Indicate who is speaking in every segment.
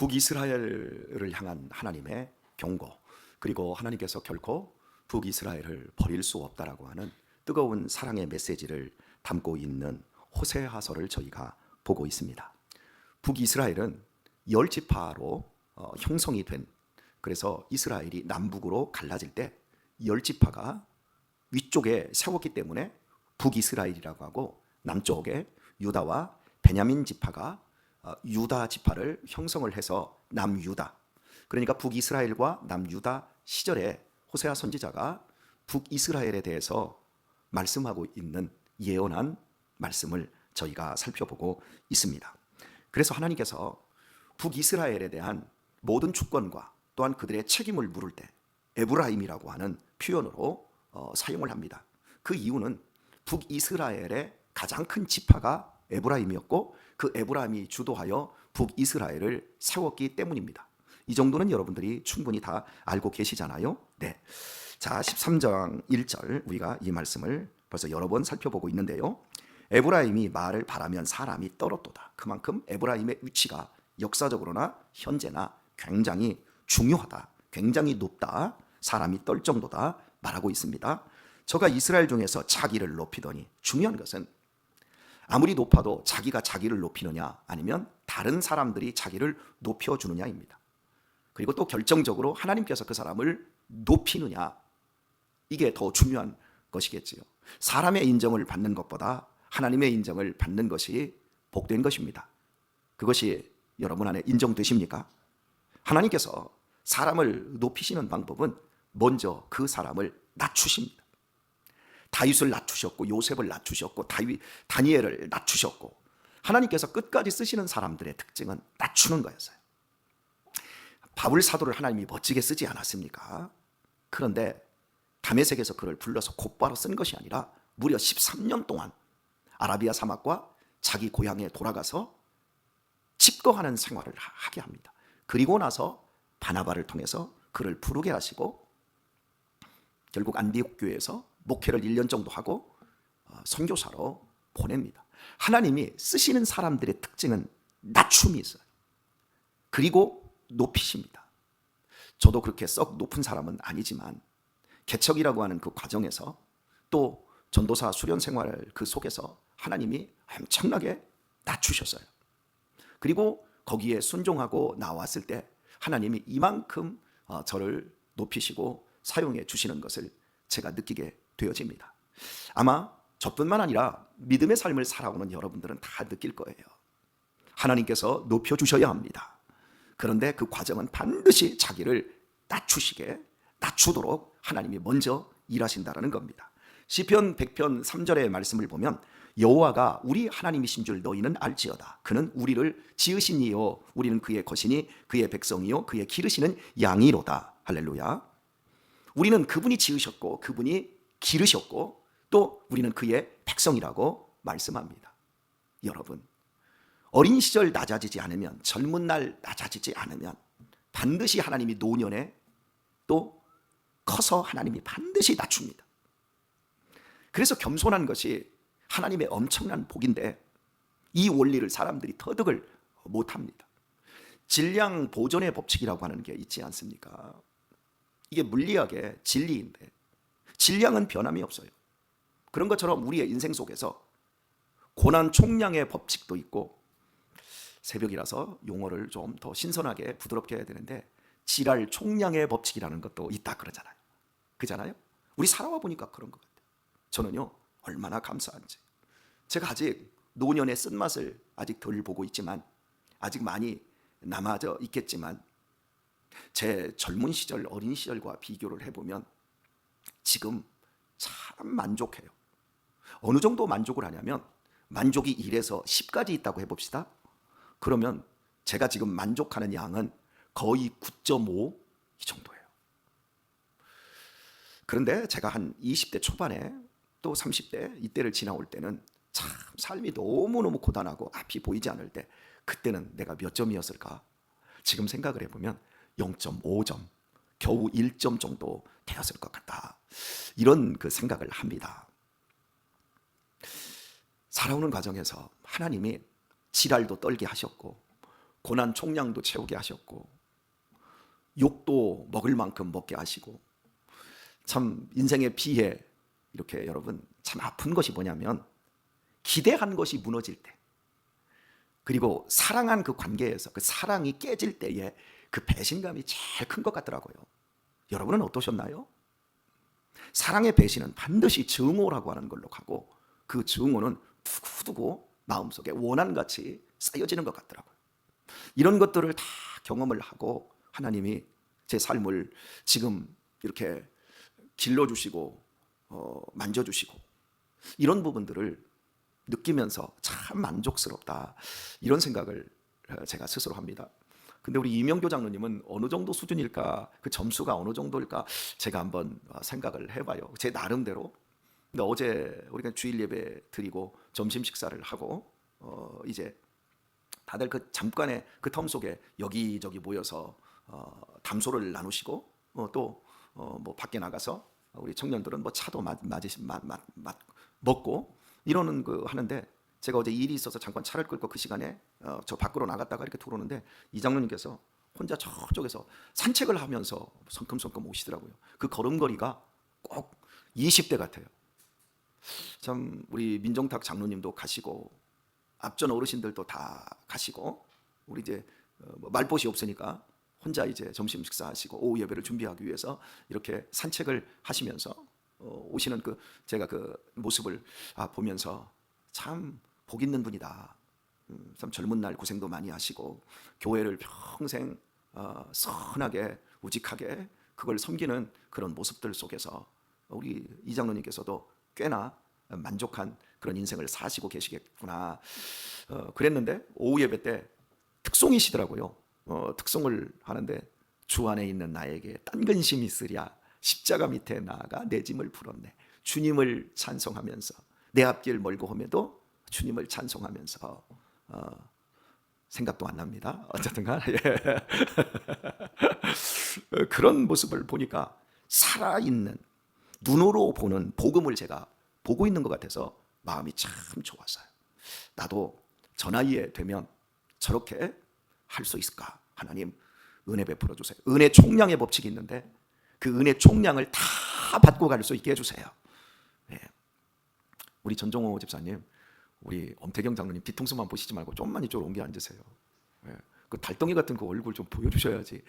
Speaker 1: 북이스라엘을 향한 하나님의 경고, 그리고 하나님께서 결코 북이스라엘을 버릴 수 없다라고 하는 뜨거운 사랑의 메시지를 담고 있는 호세아서를 저희가 보고 있습니다. 북이스라엘은 10지파로 형성이 된, 그래서 이스라엘이 남북으로 갈라질 때 10지파가 위쪽에 세웠기 때문에 북이스라엘이라고 하고, 남쪽에 유다와 베냐민 지파가 유다 지파를 형성을 해서 남유다, 그러니까 북이스라엘과 남유다 시절에 호세아 선지자가 북이스라엘에 대해서 말씀하고 있는 예언한 말씀을 저희가 살펴보고 있습니다. 그래서 하나님께서 북이스라엘에 대한 모든 주권과 또한 그들의 책임을 물을 때 에브라임이라고 하는 표현으로 사용을 합니다. 그 이유는 북이스라엘의 가장 큰 지파가 에브라임이었고, 그 에브라임이 주도하여 북이스라엘을 세웠기 때문입니다. 이 정도는 여러분들이 충분히 다 알고 계시잖아요. 네. 자, 13장 1절 우리가 이 말씀을 벌써 여러 번 살펴보고 있는데요. 에브라임이 말을 바라면 사람이 떨었도다. 그만큼 에브라임의 위치가 역사적으로나 현재나 굉장히 중요하다, 굉장히 높다, 사람이 떨 정도다 말하고 있습니다. 저가 이스라엘 중에서 자기를 높이더니, 중요한 것은 아무리 높아도 자기가 자기를 높이느냐 아니면 다른 사람들이 자기를 높여주느냐입니다. 그리고 또 결정적으로 하나님께서 그 사람을 높이느냐, 이게 더 중요한 것이겠지요. 사람의 인정을 받는 것보다 하나님의 인정을 받는 것이 복된 것입니다. 그것이 여러분 안에 인정되십니까? 하나님께서 사람을 높이시는 방법은 먼저 그 사람을 낮추십니다. 다윗을 낮추셨고, 요셉을 낮추셨고, 다니엘을 낮추셨고, 하나님께서 끝까지 쓰시는 사람들의 특징은 낮추는 거였어요. 바울 사도를 하나님이 멋지게 쓰지 않았습니까? 그런데 다메섹에서 그를 불러서 곧바로 쓴 것이 아니라 무려 13년 동안 아라비아 사막과 자기 고향에 돌아가서 집거하는 생활을 하게 합니다. 그리고 나서 바나바를 통해서 그를 부르게 하시고, 결국 안디옥 교회에서 목회를 1년 정도 하고 선교사로 보냅니다. 하나님이 쓰시는 사람들의 특징은 낮춤이 있어요. 그리고 높이십니다. 저도 그렇게 썩 높은 사람은 아니지만 개척이라고 하는 그 과정에서, 또 전도사 수련 생활 그 속에서 하나님이 엄청나게 낮추셨어요. 그리고 거기에 순종하고 나왔을 때 하나님이 이만큼 저를 높이시고 사용해 주시는 것을 제가 느끼게 되어집니다. 아마 저뿐만 아니라 믿음의 삶을 살아오는 여러분들은 다 느낄 거예요. 하나님께서 높여주셔야 합니다. 그런데 그 과정은 반드시 자기를 낮추도록 하나님이 먼저 일하신다는 겁니다. 시편 100편 3절의 말씀을 보면, 여호와가 우리 하나님이신 줄 너희는 알지어다. 그는 우리를 지으신 이요 우리는 그의 것이니 그의 백성이요 그의 기르시는 양이로다. 할렐루야. 우리는 그분이 지으셨고 그분이 기르셨고 또 우리는 그의 백성이라고 말씀합니다. 여러분, 어린 시절 낮아지지 않으면, 젊은 날 낮아지지 않으면 반드시 하나님이 노년에 또 커서 하나님이 반드시 낮춥니다. 그래서 겸손한 것이 하나님의 엄청난 복인데, 이 원리를 사람들이 터득을 못합니다. 질량 보존의 법칙이라고 하는 게 있지 않습니까? 이게 물리학의 진리인데 질량은 변함이 없어요. 그런 것처럼 우리의 인생 속에서 고난 총량의 법칙도 있고, 새벽이라서 용어를 좀 더 신선하게 부드럽게 해야 되는데 지랄 총량의 법칙이라는 것도 있다 그러잖아요. 그잖아요? 우리 살아와 보니까 그런 것 같아요. 저는요, 얼마나 감사한지. 제가 아직 노년의 쓴맛을 아직 덜 보고 있지만, 아직 많이 남아져 있겠지만, 제 젊은 시절, 어린 시절과 비교를 해보면 지금 참 만족해요. 어느 정도 만족을 하냐면, 만족이 1에서 10까지 있다고 해봅시다. 그러면 제가 지금 만족하는 양은 거의 9.5 이 정도예요. 그런데 제가 한 20대 초반에 또 30대 이때를 지나올 때는 참 삶이 너무너무 고단하고 앞이 보이지 않을 때, 그때는 내가 몇 점이었을까? 지금 생각을 해보면 0.5점, 겨우 1점 정도 되었을 것 같다, 이런 그 생각을 합니다. 살아오는 과정에서 하나님이 지랄도 떨게 하셨고 고난 총량도 채우게 하셨고 욕도 먹을 만큼 먹게 하시고, 참 인생의 비에 이렇게 여러분 참 아픈 것이 뭐냐면 기대한 것이 무너질 때, 그리고 사랑한 그 관계에서 그 사랑이 깨질 때에 그 배신감이 제일 큰 것 같더라고요. 여러분은 어떠셨나요? 사랑의 배신은 반드시 증오라고 하는 걸로 가고, 그 증오는 두고두고 마음속에 원한같이 쌓여지는 것 같더라고요. 이런 것들을 다 경험을 하고 하나님이 제 삶을 지금 이렇게 길러주시고 만져주시고, 이런 부분들을 느끼면서 참 만족스럽다, 이런 생각을 제가 스스로 합니다. 근데 우리 이명교 장로님은 어느 정도 수준일까, 그 점수가 어느 정도일까, 제가 한번 생각을 해봐요, 제 나름대로. 근데 어제 우리가 주일 예배 드리고 점심 식사를 하고 이제 다들 그 잠깐의 그 텀 속에 여기저기 모여서 담소를 나누시고 또 뭐 밖에 나가서 우리 청년들은 뭐 차도 먹고 이러는 그 하는데, 제가 어제 일이 있어서 잠깐 차를 끌고 그 시간에 저 밖으로 나갔다가 이렇게 들어오는데 이 장로님께서 혼자 저쪽에서 산책을 하면서 성큼성큼 오시더라고요. 그 걸음걸이가 꼭 20대 같아요. 참 우리 민정탁 장로님도 가시고 앞전 어르신들도 다 가시고, 우리 이제 말벗이 없으니까 혼자 이제 점심 식사하시고 오후 예배를 준비하기 위해서 이렇게 산책을 하시면서 오시는 그 제가 그 모습을 보면서 참 복 있는 분이다. 참 젊은 날 고생도 많이 하시고 교회를 평생 선하게 우직하게 그걸 섬기는 그런 모습들 속에서 우리 이 장로님께서도 꽤나 만족한 그런 인생을 사시고 계시겠구나. 그랬는데 오후 예배 때 특송이시더라고요. 특송을 하는데 주 안에 있는 나에게 딴 근심이 있으랴, 십자가 밑에 나아가 내 짐을 풀었네. 주님을 찬송하면서 내 앞길 멀고 험해도 주님을 찬송하면서 생각도 안 납니다. 어쨌든간 그런 모습을 보니까 살아있는 눈으로 보는 복음을 제가 보고 있는 것 같아서 마음이 참 좋았어요. 나도 저 나이에 되면 저렇게 할 수 있을까? 하나님 은혜 베풀어 주세요. 은혜 총량의 법칙이 있는데 그 은혜 총량을 다 받고 갈 수 있게 해주세요. 네. 우리 전종호 집사님, 우리 엄태경 장로님 뒤통수만 보시지 말고 좀만 이쪽으로 옮겨 앉으세요. 네. 그 달덩이 같은 그 얼굴 좀 보여주셔야지.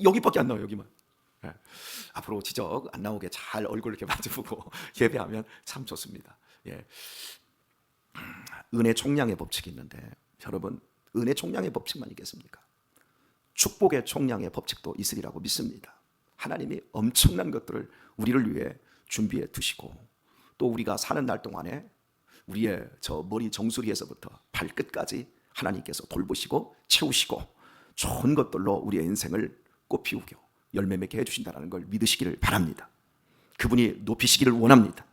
Speaker 1: 여기밖에 안 나와요, 여기만. 네. 앞으로 지적 안 나오게 잘 얼굴 이렇게 마주보고 예배하면 참 좋습니다. 예. 은혜 총량의 법칙이 있는데 여러분, 은혜 총량의 법칙만 있겠습니까? 축복의 총량의 법칙도 있으리라고 믿습니다. 하나님이 엄청난 것들을 우리를 위해 준비해 두시고, 또 우리가 사는 날 동안에 우리의 저 머리 정수리에서부터 발끝까지 하나님께서 돌보시고 채우시고 좋은 것들로 우리의 인생을 꽃피우고 열매 맺게 해주신다는 걸 믿으시기를 바랍니다. 그분이 높이시기를 원합니다.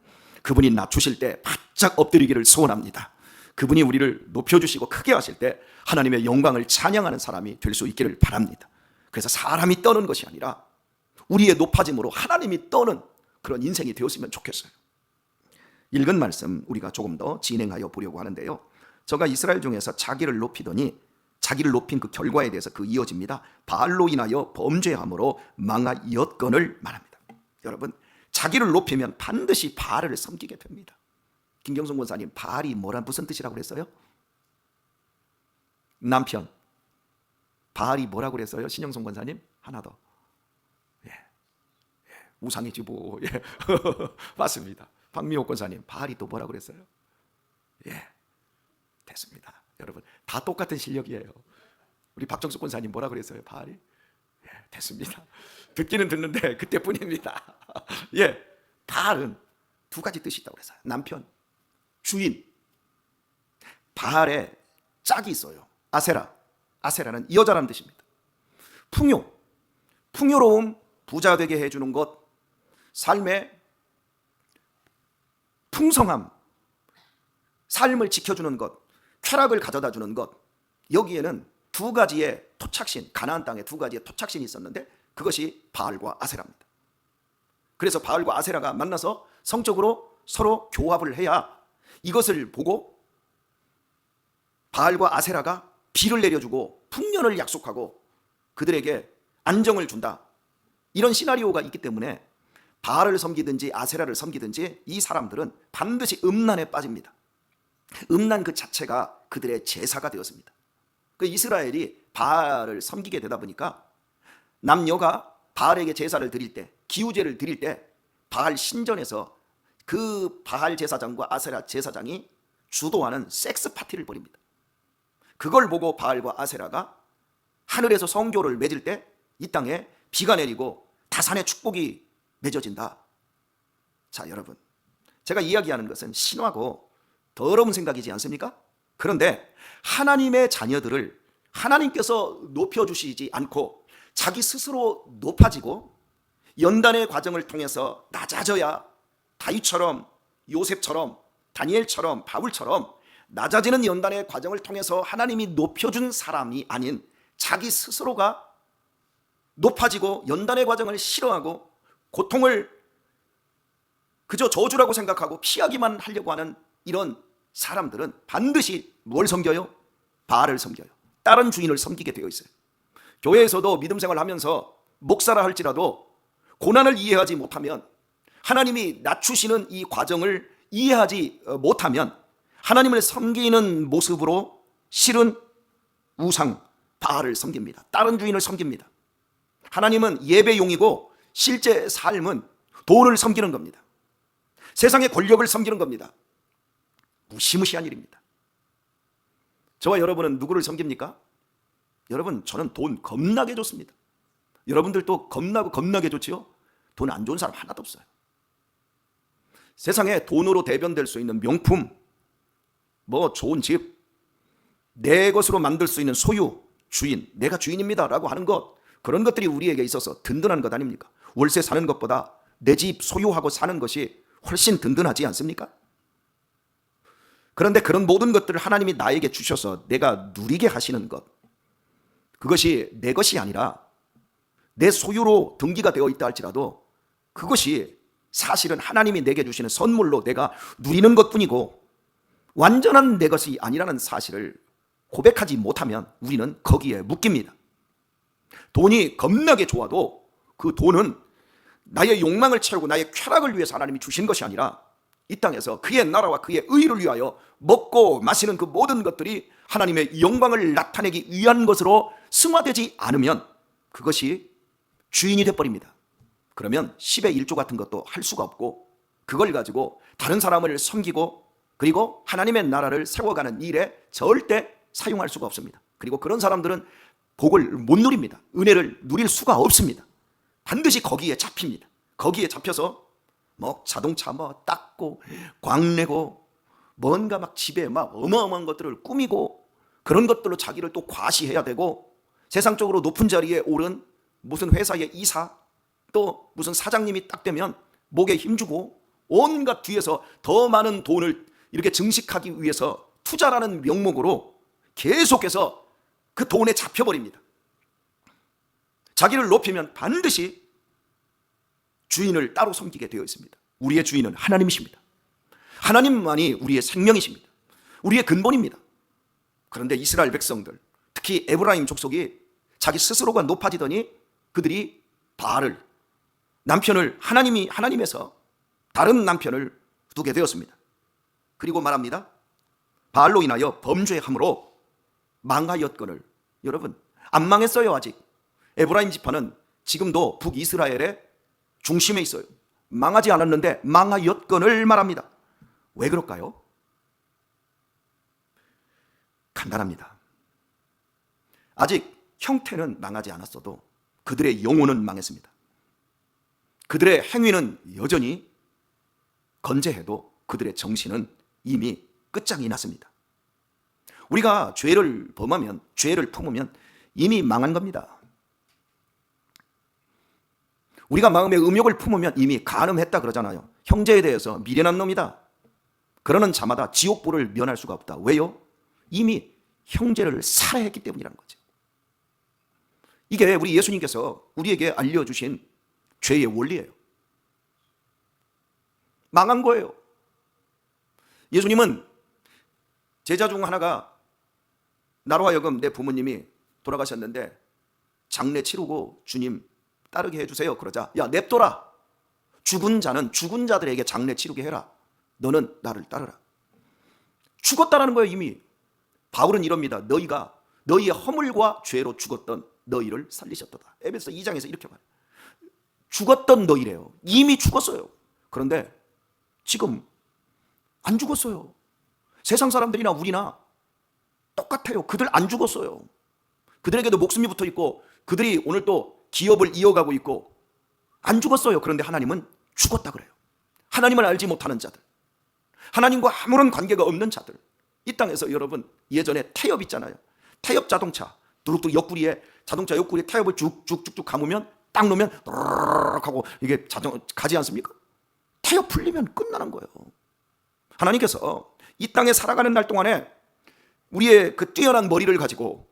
Speaker 1: 그분이 낮추실 때 바짝 엎드리기를 소원합니다. 그분이 우리를 높여주시고 크게 하실 때 하나님의 영광을 찬양하는 사람이 될 수 있기를 바랍니다. 그래서 사람이 떠는 것이 아니라 우리의 높아짐으로 하나님이 떠는 그런 인생이 되었으면 좋겠어요. 읽은 말씀 우리가 조금 더 진행하여 보려고 하는데요, 저가 이스라엘 중에서 자기를 높이더니 자기를 높인 그 결과에 대해서 그 이어집니다. 바알로 인하여 범죄함으로 망하였건을 말합니다. 여러분, 자기를 높이면 반드시 바알을 섬기게 됩니다. 김경성 권사님, 바알이 무슨 뜻이라고 그랬어요? 남편. 바알이 뭐라고 그랬어요? 신영성 권사님, 하나 더. 우상이지 뭐. 맞습니다. 박미호 권사님, 바알이 또 뭐라고 그랬어요? 됐습니다. 여러분, 다 똑같은 실력이에요. 우리 박정숙 권사님 뭐라고 그랬어요? 바알이? 됐습니다. 듣기는 듣는데 그때뿐입니다. 바알은 두 가지 뜻이 있다고 그랬어요. 남편, 주인. 바알에 짝이 있어요. 아세라. 아세라는 여자라는 뜻입니다. 풍요, 풍요로움, 부자 되게 해주는 것, 삶의 풍성함, 삶을 지켜주는 것, 쾌락을 가져다 주는 것, 여기에는 두 가지의 토착신, 가나안 땅에 두 가지의 토착신이 있었는데 그것이 바알과 아세라입니다. 그래서 바알과 아세라가 만나서 성적으로 서로 교합을 해야 이것을 보고 바알과 아세라가 비를 내려주고 풍년을 약속하고 그들에게 안정을 준다, 이런 시나리오가 있기 때문에 바알을 섬기든지 아세라를 섬기든지 이 사람들은 반드시 음란에 빠집니다. 음란 그 자체가 그들의 제사가 되었습니다. 그 이스라엘이 바알을 섬기게 되다 보니까 남녀가 바알에게 제사를 드릴 때, 기우제를 드릴 때 바알 신전에서 그 바알 제사장과 아세라 제사장이 주도하는 섹스 파티를 벌입니다. 그걸 보고 바알과 아세라가 하늘에서 성교를 맺을 때 이 땅에 비가 내리고 다산의 축복이 맺어진다. 자, 여러분, 제가 이야기하는 것은 신화고 더러운 생각이지 않습니까? 그런데 하나님의 자녀들을 하나님께서 높여주시지 않고 자기 스스로 높아지고 연단의 과정을 통해서 낮아져야 다윗처럼, 요셉처럼, 다니엘처럼, 바울처럼 낮아지는 연단의 과정을 통해서 하나님이 높여준 사람이 아닌 자기 스스로가 높아지고 연단의 과정을 싫어하고 고통을 그저 저주라고 생각하고 피하기만 하려고 하는 이런 사람들은 반드시 뭘 섬겨요? 바알을 섬겨요. 다른 주인을 섬기게 되어 있어요. 교회에서도 믿음 생활하면서 목사라 할지라도 고난을 이해하지 못하면, 하나님이 낮추시는 이 과정을 이해하지 못하면 하나님을 섬기는 모습으로 실은 우상 바알을 섬깁니다. 다른 주인을 섬깁니다. 하나님은 예배용이고 실제 삶은 돈을 섬기는 겁니다. 세상의 권력을 섬기는 겁니다. 무시무시한 일입니다. 저와 여러분은 누구를 섬깁니까? 여러분, 저는 돈 겁나게 좋습니다. 여러분들도 겁나게 좋지요? 돈 안 좋은 사람 하나도 없어요. 세상에 돈으로 대변될 수 있는 명품, 뭐 좋은 집, 내 것으로 만들 수 있는 소유, 주인, 내가 주인입니다 라고 하는 것, 그런 것들이 우리에게 있어서 든든한 것 아닙니까? 월세 사는 것보다 내 집 소유하고 사는 것이 훨씬 든든하지 않습니까? 그런데 그런 모든 것들을 하나님이 나에게 주셔서 내가 누리게 하시는 것, 그것이 내 것이 아니라 내 소유로 등기가 되어 있다 할지라도 그것이 사실은 하나님이 내게 주시는 선물로 내가 누리는 것뿐이고 완전한 내 것이 아니라는 사실을 고백하지 못하면 우리는 거기에 묶입니다. 돈이 겁나게 좋아도 그 돈은 나의 욕망을 채우고 나의 쾌락을 위해서 하나님이 주신 것이 아니라 이 땅에서 그의 나라와 그의 의를 위하여 먹고 마시는 그 모든 것들이 하나님의 영광을 나타내기 위한 것으로 승화되지 않으면 그것이 주인이 되어버립니다. 그러면 10의 1조 같은 것도 할 수가 없고 그걸 가지고 다른 사람을 섬기고 그리고 하나님의 나라를 세워가는 일에 절대 사용할 수가 없습니다. 그리고 그런 사람들은 복을 못 누립니다. 은혜를 누릴 수가 없습니다. 반드시 거기에 잡힙니다. 거기에 잡혀서 뭐 자동차 뭐 닦고 광내고 뭔가 막 집에 막 어마어마한 것들을 꾸미고 그런 것들로 자기를 또 과시해야 되고 세상적으로 높은 자리에 오른 무슨 회사의 이사 또 무슨 사장님이 딱 되면 목에 힘주고 온갖 뒤에서 더 많은 돈을 이렇게 증식하기 위해서 투자라는 명목으로 계속해서 그 돈에 잡혀버립니다. 자기를 높이면 반드시 주인을 따로 섬기게 되어 있습니다. 우리의 주인은 하나님이십니다. 하나님만이 우리의 생명이십니다. 우리의 근본입니다. 그런데 이스라엘 백성들, 특히 에브라임 족속이 자기 스스로가 높아지더니 그들이 바알을, 남편을 하나님에서 다른 남편을 두게 되었습니다. 그리고 말합니다. 바알로 인하여 범죄함으로 망하였거늘. 여러분, 안 망했어요. 아직 에브라임 지파는 지금도 북이스라엘의 중심에 있어요. 망하지 않았는데 망하였거늘 말합니다. 왜 그럴까요? 간단합니다. 아직 형태는 망하지 않았어도 그들의 영혼은 망했습니다. 그들의 행위는 여전히 건재해도 그들의 정신은 이미 끝장이 났습니다. 우리가 죄를 범하면, 죄를 품으면 이미 망한 겁니다. 우리가 마음에 음욕을 품으면 이미 간음했다 그러잖아요. 형제에 대해서 미련한 놈이다 그러는 자마다 지옥불을 면할 수가 없다. 왜요? 이미 형제를 살해했기 때문이라는 거죠. 이게 우리 예수님께서 우리에게 알려주신 죄의 원리예요. 망한 거예요. 예수님은 제자 중 하나가 나로 하여금 내 부모님이 돌아가셨는데 장례 치르고 주님 따르게 해주세요. 그러자 야 냅둬라. 죽은 자는 죽은 자들에게 장례 치르게 해라. 너는 나를 따르라. 죽었다라는 거예요. 이미 바울은 이럽니다. 너희가 너희의 허물과 죄로 죽었던 너희를 살리셨도다. 에베소 2장에서 이렇게 말해요. 죽었던 너희래요. 이미 죽었어요. 그런데 지금 안 죽었어요. 세상 사람들이나 우리나 똑같아요. 그들 안 죽었어요. 그들에게도 목숨이 붙어 있고 그들이 오늘 또 기업을 이어가고 있고 안 죽었어요. 그런데 하나님은 죽었다 그래요. 하나님을 알지 못하는 자들, 하나님과 아무런 관계가 없는 자들. 이 땅에서 여러분 예전에 태엽 있잖아요. 태엽 자동차 뚜룩뚜룩 옆구리에 자동차 옆구리에 태엽을 쭉쭉쭉쭉 감으면 딱 놓으면 하고 이게 가지 않습니까? 태엽 풀리면 끝나는 거예요. 하나님께서 이 땅에 살아가는 날 동안에 우리의 그 뛰어난 머리를 가지고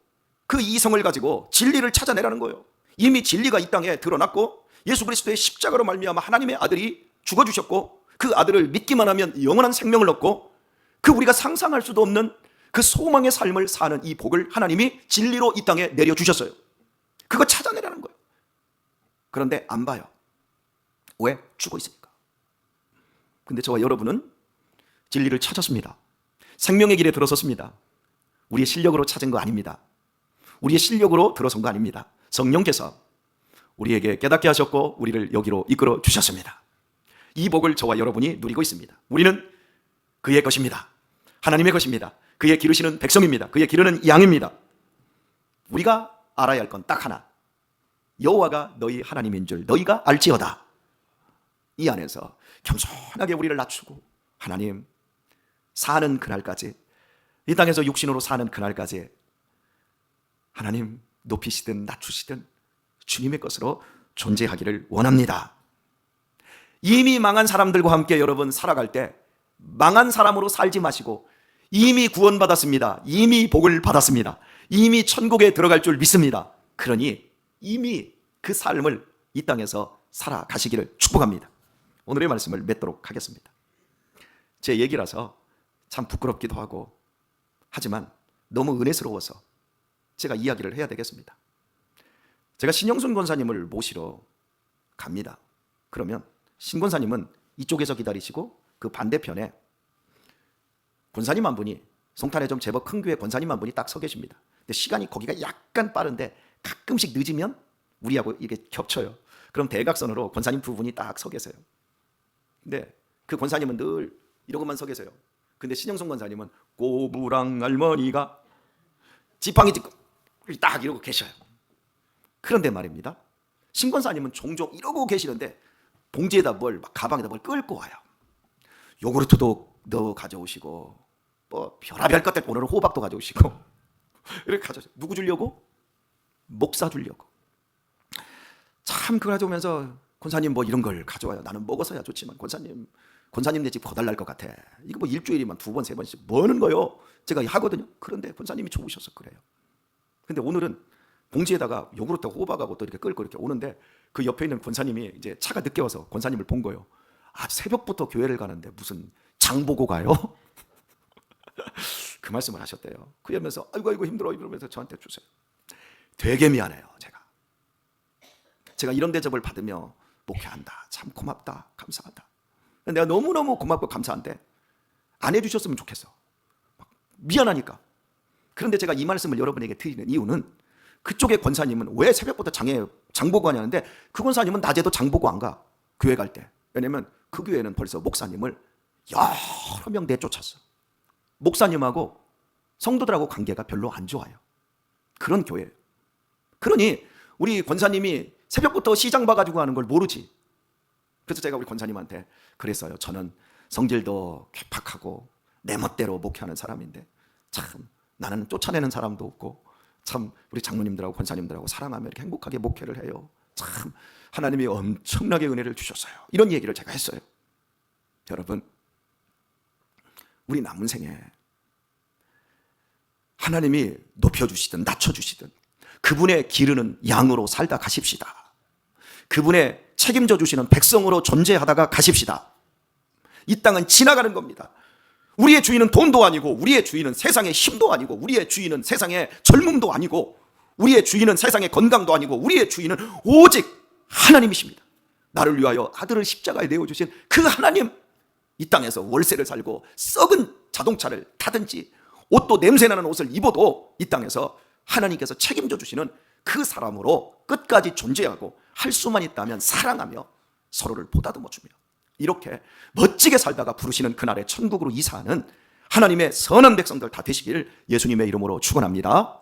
Speaker 1: 그 이성을 가지고 진리를 찾아내라는 거예요. 이미 진리가 이 땅에 드러났고 예수 그리스도의 십자가로 말미암아 하나님의 아들이 죽어주셨고 그 아들을 믿기만 하면 영원한 생명을 얻고 그 우리가 상상할 수도 없는 그 소망의 삶을 사는 이 복을 하나님이 진리로 이 땅에 내려주셨어요. 그거 찾아내라는 거예요. 그런데 안 봐요. 왜? 죽어 있으니까. 근데 저와 여러분은 진리를 찾았습니다. 생명의 길에 들어섰습니다. 우리의 실력으로 찾은 거 아닙니다. 우리의 실력으로 들어선 거 아닙니다. 성령께서 우리에게 깨닫게 하셨고 우리를 여기로 이끌어 주셨습니다. 이 복을 저와 여러분이 누리고 있습니다. 우리는 그의 것입니다. 하나님의 것입니다. 그의 기르시는 백성입니다. 그의 기르는 양입니다. 우리가 알아야 할 건 딱 하나. 여호와가 너희 하나님인 줄 너희가 알지어다. 이 안에서 겸손하게 우리를 낮추고 하나님 사는 그날까지, 이 땅에서 육신으로 사는 그날까지 하나님 높이시든 낮추시든 주님의 것으로 존재하기를 원합니다. 이미 망한 사람들과 함께 여러분 살아갈 때 망한 사람으로 살지 마시고 이미 구원받았습니다. 이미 복을 받았습니다. 이미 천국에 들어갈 줄 믿습니다. 그러니 이미 그 삶을 이 땅에서 살아가시기를 축복합니다. 오늘의 말씀을 맺도록 하겠습니다. 제 얘기라서 참 부끄럽기도 하고 하지만 너무 은혜스러워서 제가 이야기를 해야 되겠습니다. 제가 신영순 권사님을 모시러 갑니다. 그러면 신 권사님은 이쪽에서 기다리시고 그 반대편에 권사님 한 분이, 송탄에 좀 제법 큰 교회 권사님 한 분이 딱 서 계십니다. 근데 시간이 거기가 약간 빠른데 가끔씩 늦으면 우리하고 이게 겹쳐요. 그럼 대각선으로 권사님 두 분이 딱 서 계세요. 근데 그 권사님은 늘 이러고만 서 계세요. 근데 신영순 권사님은 꼬부랑 할머니가 지팡이 짚고 딱 이러고 계셔요. 그런데 말입니다, 신 권사님은 종종 이러고 계시는데 봉지에다 막 가방에다 뭘 끌고 와요. 요구르트도 넣어 가져오시고 뭐 별의별 것들, 오늘은 호박도 가져오시고 이렇게 가져오세요. 누구 주려고? 목사 주려고. 참 그거 가져오면서 권사님 뭐 이런 걸 가져와요. 나는 먹어서야 좋지만 권사님네 집 거달날 것 같아. 이거 뭐 일주일이면 두 번, 세 번씩 뭐 하는 거요? 제가 하거든요. 그런데 권사님이 좋으셔서 그래요. 근데 오늘은 봉지에다가 요구르트 호박하고 또 이렇게 끌고 이렇게 오는데 그 옆에 있는 권사님이 이제 차가 늦게 와서 권사님을 본 거예요. 아, 새벽부터 교회를 가는데 무슨 장 보고 가요? 그 말씀을 하셨대요. 그러면서 아이고 힘들어 이러면서 저한테 주세요. 되게 미안해요. 제가 이런 대접을 받으며 목회한다. 참 고맙다. 감사하다. 내가 너무너무 고맙고 감사한데 안 해주셨으면 좋겠어. 미안하니까. 그런데 제가 이 말씀을 여러분에게 드리는 이유는 그쪽의 권사님은 왜 새벽부터 장 보고 하냐는데 그 권사님은 낮에도 장 보고 안 가. 교회 갈 때. 왜냐면 그 교회는 벌써 목사님을 여러 명 내쫓았어. 목사님하고 성도들하고 관계가 별로 안 좋아요. 그런 교회예요. 그러니 우리 권사님이 새벽부터 시장 봐가지고 하는 걸 모르지. 그래서 제가 우리 권사님한테 그랬어요. 저는 성질도 괴팍하고 내 멋대로 목회하는 사람인데 참 나는 쫓아내는 사람도 없고 참 우리 장로님들하고 권사님들하고 사랑하며 이렇게 행복하게 목회를 해요. 참 하나님이 엄청나게 은혜를 주셨어요. 이런 얘기를 제가 했어요. 여러분, 우리 남은 생에 하나님이 높여주시든 낮춰주시든 그분의 기르는 양으로 살다 가십시다. 그분의 책임져 주시는 백성으로 존재하다가 가십시다. 이 땅은 지나가는 겁니다. 우리의 주인은 돈도 아니고, 우리의 주인은 세상의 힘도 아니고, 우리의 주인은 세상의 젊음도 아니고, 우리의 주인은 세상의 건강도 아니고, 우리의 주인은 오직 하나님이십니다. 나를 위하여 아들을 십자가에 내어주신 그 하나님, 이 땅에서 월세를 살고 썩은 자동차를 타든지 옷도 냄새나는 옷을 입어도 이 땅에서 하나님께서 책임져 주시는 그 사람으로 끝까지 존재하고, 할 수만 있다면 사랑하며 서로를 보다듬어 주며, 이렇게 멋지게 살다가 부르시는 그날의 천국으로 이사하는 하나님의 선한 백성들 다 되시길 예수님의 이름으로 축원합니다.